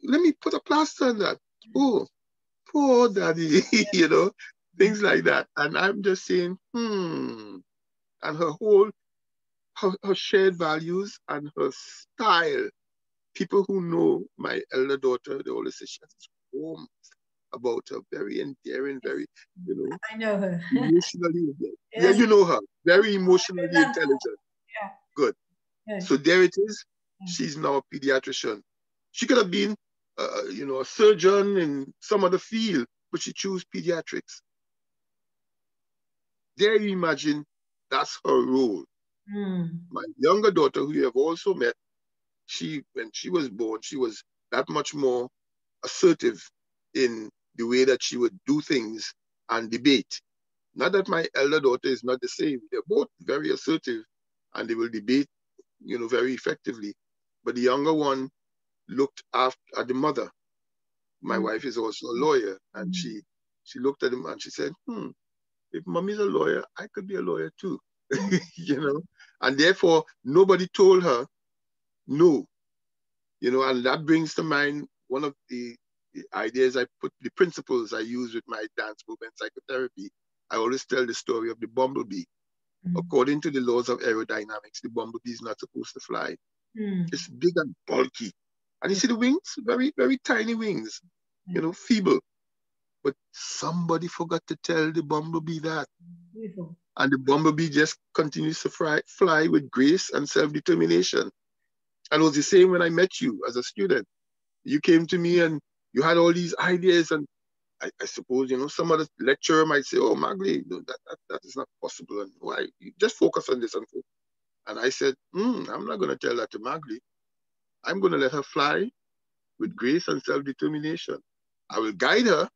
let me put a plaster on that. Oh, poor Daddy, you know, things like that. And I'm just saying, and her shared values and her style. People who know my elder daughter, they always say she has this warmth about her, very endearing, very, you know. I know her. Emotionally, yeah, you know her. Very emotionally intelligent. Yeah. Good. Yeah. So there it is. Yeah. She's now a pediatrician. She could have been, a surgeon in some other field, but she chose pediatrics. There you imagine that's her role. My younger daughter, who you have also met, when she was born, she was that much more assertive in the way that she would do things and debate. Not that my elder daughter is not the same. They're both very assertive and they will debate, very effectively. But the younger one looked at the mother. My wife is also a lawyer, and she looked at him and she said, if mommy's a lawyer, I could be a lawyer too. You know, and therefore nobody told her no, you know, and that brings to mind one of the ideas I put, the principles I use with my dance movement psychotherapy. I always tell the story of the bumblebee. According to the laws of aerodynamics, the bumblebee is not supposed to fly. It's big and bulky. And you see the wings, very, very tiny wings, you know, feeble. But somebody forgot to tell the bumblebee that. And the bumblebee just continues to fly with grace and self-determination. And it was the same when I met you as a student. You came to me and you had all these ideas, and I suppose, you know, some other lecturer might say, oh, Magali, no, that is not possible. And why? You just focus on this and focus. And I said, I'm not going to tell that to Magali. I'm going to let her fly with grace and self-determination. I will guide her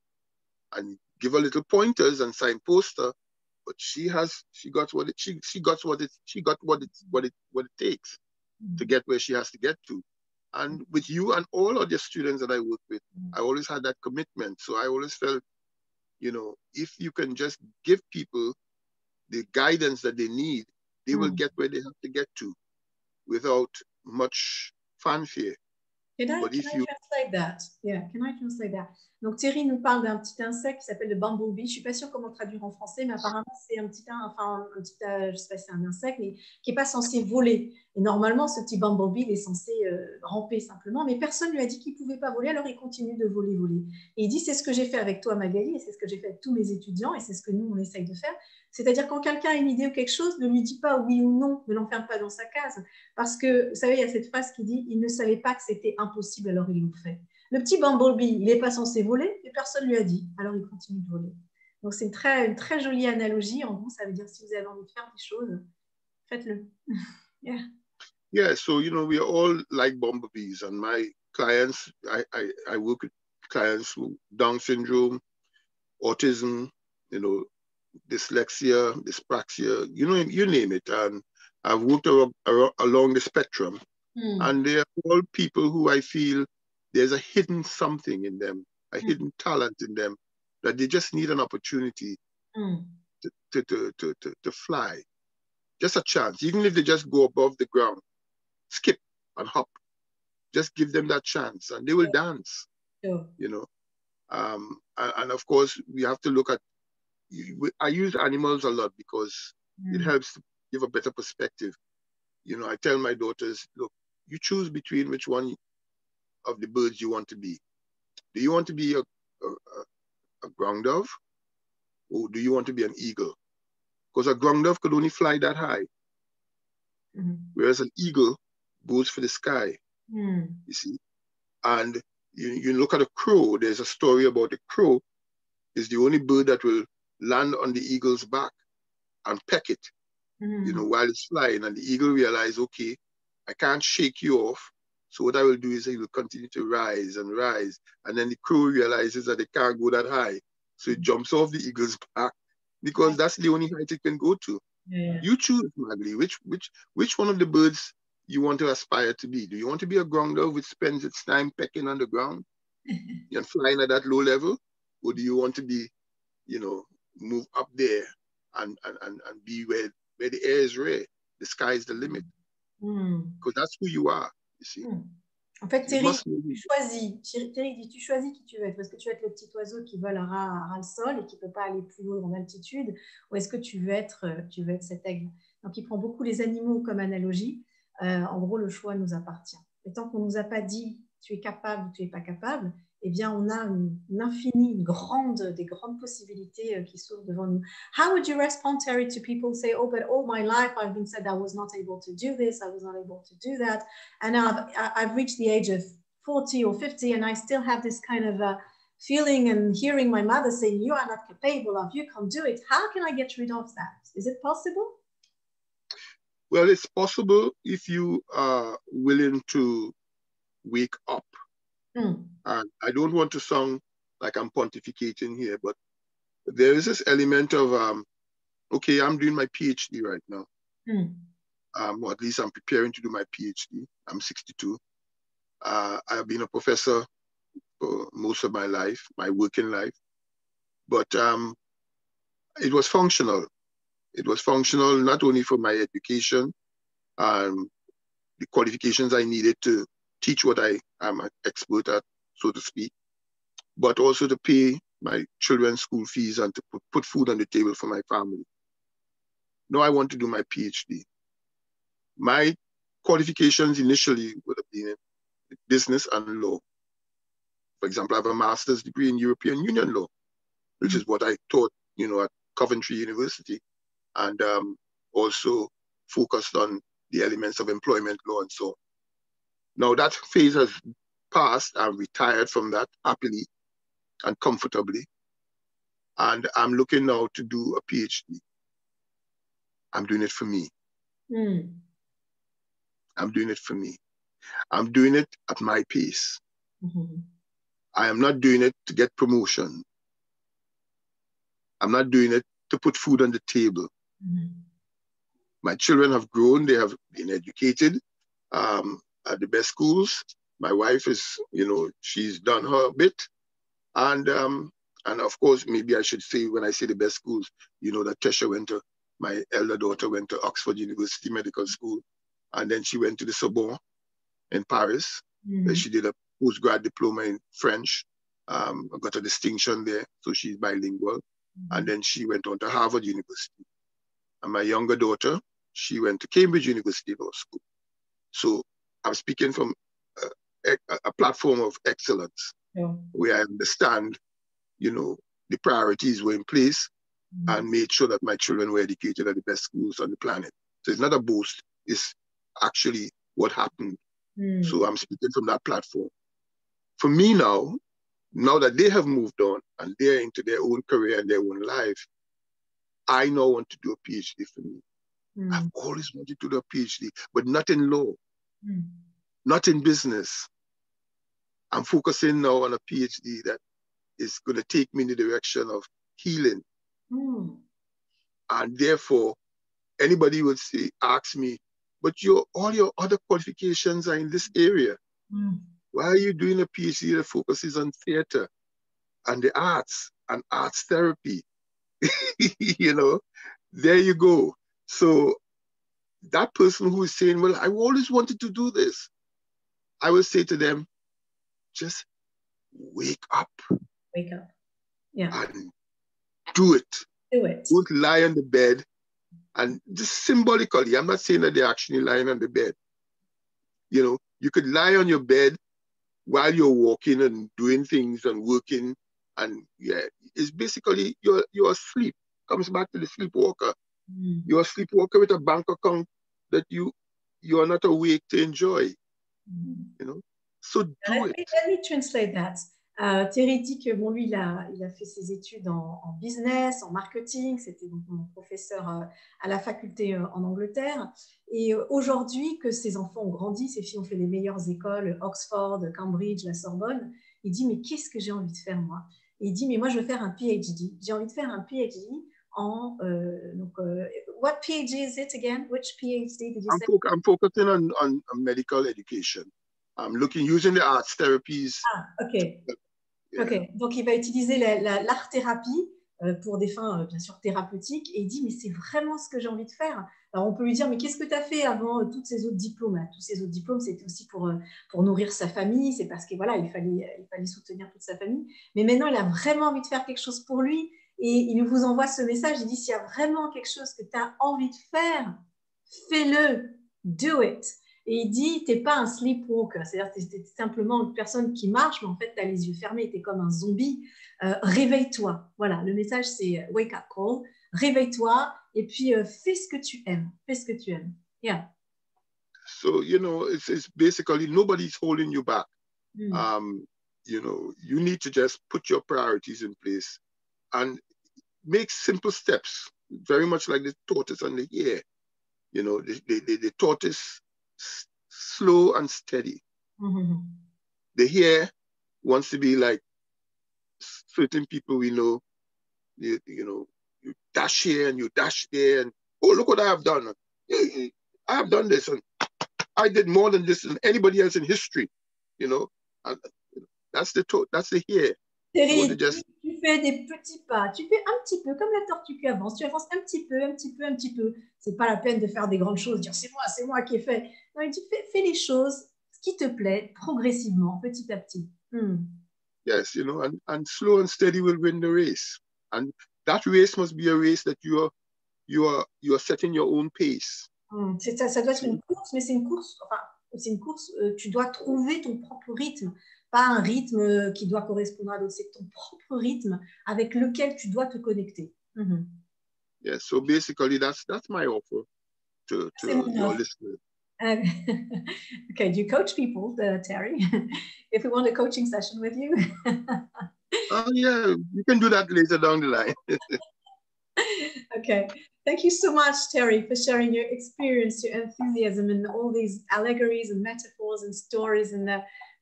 and give her little pointers and signpost her, but she got what it takes to get where she has to get to. And with you and all other students that I work with, I always had that commitment. So I always felt, you know, if you can just give people the guidance that they need, they will get where they have to get to without much fanfare. Can I translate that? Yeah, can I translate that? Donc Thierry nous parle d'un petit insecte qui s'appelle le bumblebee. Je suis pas sûre comment traduire en français, mais apparemment c'est un petit, je sais pas si c'est un insecte, mais qui est pas censé voler. Et normalement, ce petit bumblebee, il est censé ramper simplement, mais personne lui a dit qu'il pouvait pas voler, alors il continue de voler. Et il dit, c'est ce que j'ai fait avec toi, Magali, et c'est ce que j'ai fait avec tous mes étudiants, et c'est ce que nous, on essaye de faire. C'est-à-dire, quand quelqu'un a une idée ou quelque chose, ne lui dit pas oui ou non, ne l'enferme pas dans sa case. Parce que, vous savez, il y a cette phrase qui dit, ils ne savaient pas que c'était impossible, alors ils l'ont fait. Le petit bumblebee, il n'est pas censé voler, et personne ne lui a dit, alors il continue de voler. Donc, c'est une très jolie analogie. En gros, ça veut dire, si vous avez envie de faire des choses, faites-le. Yeah. Yeah, so, you know, we are all like bumblebees, and my clients, I work with clients who Down syndrome, autism, you know, dyslexia, dyspraxia, you know, you name it. And I've worked along the spectrum, and they are all people who I feel there's a hidden something in them, a hidden talent in them, that they just need an opportunity to fly. Just a chance, even if they just go above the ground, skip and hop, just give them that chance and they will dance, you know. And of course, we have to look at, I use animals a lot because it helps to give a better perspective. You know, I tell my daughters, look, you choose between which one of the birds you want to be. Do you want to be a ground dove, or do you want to be an eagle? Because a ground dove could only fly that high, whereas an eagle goes for the sky, you see. And you look at a crow, there's a story about the crow is the only bird that will land on the eagle's back and peck it, you know, while it's flying. And the eagle realizes, okay, I can't shake you off. So what I will do is I will continue to rise and rise. And then the crow realizes that it can't go that high. So it jumps off the eagle's back because that's the only height it can go to. Yeah. You choose, Magali, which one of the birds you want to aspire to be. Do you want to be a ground dove which spends its time pecking on the ground and flying at that low level? Or do you want to be, you know, move up there and be where the air is rare, the sky is the limit? Because that's who you are, you see. En fait, Thierry, tu choisis qui tu veux être. Est-ce que tu veux être le petit oiseau qui vole à ras le sol et qui ne peut pas aller plus haut en altitude, ou est-ce que tu veux être cet aigle? Donc, il prend beaucoup les animaux comme analogie. En gros, le choix nous appartient. Et tant qu'on ne nous a pas dit tu es capable ou tu n'es pas capable, eh bien, on a des grandes possibilités qui s'ouvrent devant nous. How would you respond, Terry, to people who say, oh, but all my life I've been said I was not able to do this, I was not able to do that, and now I've reached the age of 40 or 50 and I still have this kind of feeling and hearing my mother saying, you are not capable of, you can't do it. How can I get rid of that? Is it possible? Well, it's possible if you are willing to wake up. And I don't want to sound like I'm pontificating here, but there is this element of, okay, I'm doing my PhD right now. Or at least I'm preparing to do my PhD. I'm 62. I have been a professor for most of my life, my working life, but it was functional. It was functional not only for my education, the qualifications I needed to teach what I am an expert at, so to speak, but also to pay my children's school fees and to put food on the table for my family. Now I want to do my PhD. My qualifications initially would have been in business and law. For example, I have a master's degree in European Union law, which is what I taught, at Coventry University, and also focused on the elements of employment law and so on. Now that phase has passed. I'm retired from that happily and comfortably, and I'm looking now to do a PhD. I'm doing it for me. I'm doing it for me. I'm doing it at my pace. I am not doing it to get promotion. I'm not doing it to put food on the table. My children have grown. They have been educated at the best schools. My wife is, she's done her bit. And of course, maybe I should say, when I say the best schools, that Tesha my elder daughter went to Oxford University Medical School. And then she went to the Sorbonne in Paris, where she did a postgrad diploma in French. Got a distinction there, so she's bilingual. And then she went on to Harvard University. And my younger daughter, she went to Cambridge University Law School. So I'm speaking from a platform of excellence, where I understand, the priorities were in place and made sure that my children were educated at the best schools on the planet. So it's not a boast, it's actually what happened. So I'm speaking from that platform. For me now that they have moved on and they're into their own career and their own life, I now want to do a PhD for me. I've always wanted to do a PhD, but not in law, not in business. I'm focusing now on a PhD that is going to take me in the direction of healing. And therefore, anybody would ask me, but all your other qualifications are in this area. Why are you doing a PhD that focuses on theater and the arts and arts therapy? There you go. So that person who is saying, well, I always wanted to do this, I will say to them, just wake up. Wake up. Yeah. And do it. Do it. Don't lie on the bed. And just symbolically, I'm not saying that they're actually lying on the bed. You could lie on your bed while you're walking and doing things and working. And it's basically you're asleep. Comes back to the sleepwalker. You're a sleepwalker with a bank account that you are not awake to enjoy. So do it. Let me translate that. Thierry dit que lui, il a fait ses études en business, en marketing. C'était donc mon professeur à la faculté en Angleterre. Et aujourd'hui, que ses enfants ont grandi, ses filles ont fait les meilleures écoles, Oxford, Cambridge, la Sorbonne, il dit, mais qu'est-ce que j'ai envie de faire, moi? Et il dit, mais moi, je veux faire un PhD. J'ai envie de faire un PhD en... what PhD is it again? Which PhD did you say? I'm focusing on medical education. I'm using the arts therapies. OK. OK. Donc, il va utiliser l'art-thérapie pour des fins, bien sûr, thérapeutiques. Et il dit, mais c'est vraiment ce que j'ai envie de faire. Alors, on peut lui dire, mais qu'est-ce que tu as fait avant tous ces autres diplômes? Tous ces autres diplômes, c'était aussi pour nourrir sa famille. C'est parce que, voilà, il fallait soutenir toute sa famille. Mais maintenant, il a vraiment envie de faire quelque chose pour lui. Et il vous envoie ce message. Il dit, s'il y a vraiment quelque chose que tu as envie de faire, fais-le. Do it. Et il dit, t'es pas un sleepwalker, c'est-à-dire que t'es simplement une personne qui marche, mais en fait, t'as les yeux fermés, t'es comme un zombie. Réveille-toi. Voilà, le message, c'est wake up call. Réveille-toi et puis fais ce que tu aimes. Fais ce que tu aimes. Yeah. So, it's basically nobody's holding you back. You need to just put your priorities in place and make simple steps, very much like the tortoise and the hare. The tortoise, slow and steady. The hare wants to be like certain people we know. You dash here and you dash there, and oh, look what I have done. I have done this, and I did more than this than anybody else in history. you know, and that's the here. Thierry, tu fais des petits pas, tu fais un petit peu comme la tortue qui avance, tu avances un petit peu, un petit peu, un petit peu. C'est pas la peine de faire des grandes choses, dire c'est moi qui ai fait. Non, tu fais les choses, ce qui te plaît, progressivement, petit à petit. Yes, you know, and slow and steady will win the race. And that race must be a race that you are setting your own pace. Ça doit être une course, mais c'est une course, tu dois trouver ton propre rythme, pas un rythme qui doit correspondre à d'autres, c'est ton propre rythme avec lequel tu dois te connecter. Yes, so basically that's my offer to your listeners. Okay, do you coach people, Terry? If we want a coaching session with you? Yeah, you can do that later down the line. Okay, thank you so much, Terry, for sharing your experience, your enthusiasm, and all these allegories and metaphors and stories, and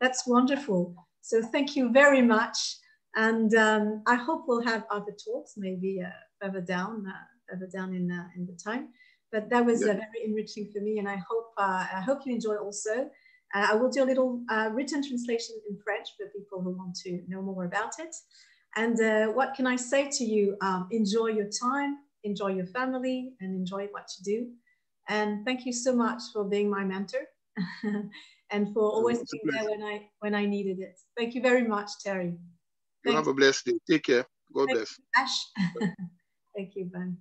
that's wonderful. So thank you very much, and I hope we'll have other talks, maybe further down in the time. But that was very enriching for me, and I hope you enjoy also. I will do a little written translation in French for people who want to know more about it. And what can I say to you? Enjoy your time, enjoy your family, and enjoy what you do. And thank you so much for being my mentor and for always being there when I needed it. Thank you very much, Terry. You have a blessed day. Take care. God bless. Ash. Thank you, Ben.